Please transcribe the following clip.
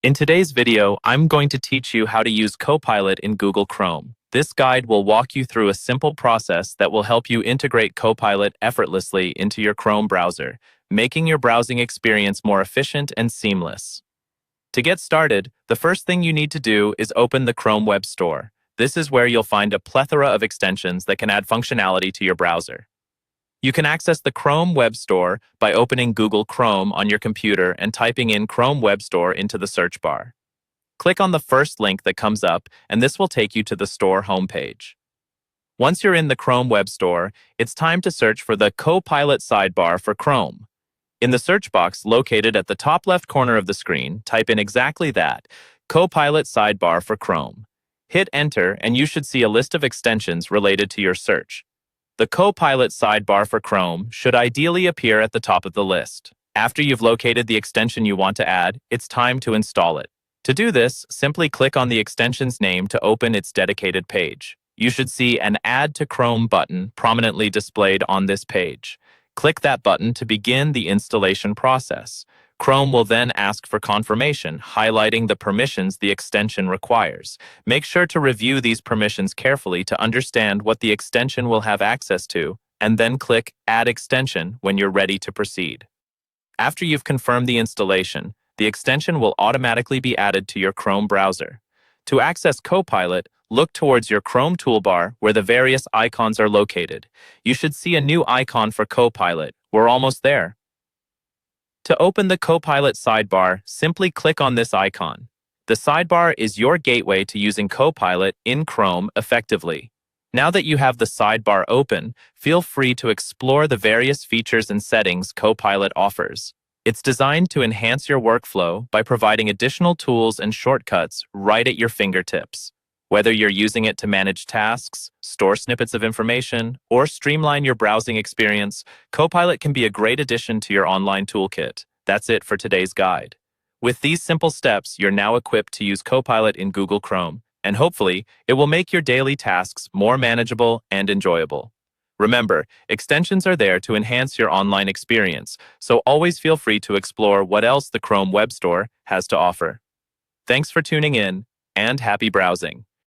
In today's video, I'm going to teach you how to use Copilot in Google Chrome. This guide will walk you through a simple process that will help you integrate Copilot effortlessly into your Chrome browser, making your browsing experience more efficient and seamless. To get started, the first thing you need to do is open the Chrome Web Store. This is where you'll find a plethora of extensions that can add functionality to your browser. You can access the Chrome Web Store by opening Google Chrome on your computer and typing in Chrome Web Store into the search bar. Click on the first link that comes up, and this will take you to the store homepage. Once you're in the Chrome Web Store, it's time to search for the Copilot sidebar for Chrome. In the search box located at the top left corner of the screen, type in exactly that, Copilot sidebar for Chrome. Hit enter, and you should see a list of extensions related to your search. The Copilot sidebar for Chrome should ideally appear at the top of the list. After you've located the extension you want to add, it's time to install it. To do this, simply click on the extension's name to open its dedicated page. You should see an Add to Chrome button prominently displayed on this page. Click that button to begin the installation process. Chrome will then ask for confirmation, highlighting the permissions the extension requires. Make sure to review these permissions carefully to understand what the extension will have access to, and then click Add Extension when you're ready to proceed. After you've confirmed the installation, the extension will automatically be added to your Chrome browser. To access Copilot, look towards your Chrome toolbar where the various icons are located. You should see a new icon for Copilot. We're almost there. To open the Copilot sidebar, simply click on this icon. The sidebar is your gateway to using Copilot in Chrome effectively. Now that you have the sidebar open, feel free to explore the various features and settings Copilot offers. It's designed to enhance your workflow by providing additional tools and shortcuts right at your fingertips. Whether you're using it to manage tasks, store snippets of information, or streamline your browsing experience, Copilot can be a great addition to your online toolkit. That's it for today's guide. With these simple steps, you're now equipped to use Copilot in Google Chrome, and hopefully, it will make your daily tasks more manageable and enjoyable. Remember, extensions are there to enhance your online experience, so always feel free to explore what else the Chrome Web Store has to offer. Thanks for tuning in, and happy browsing.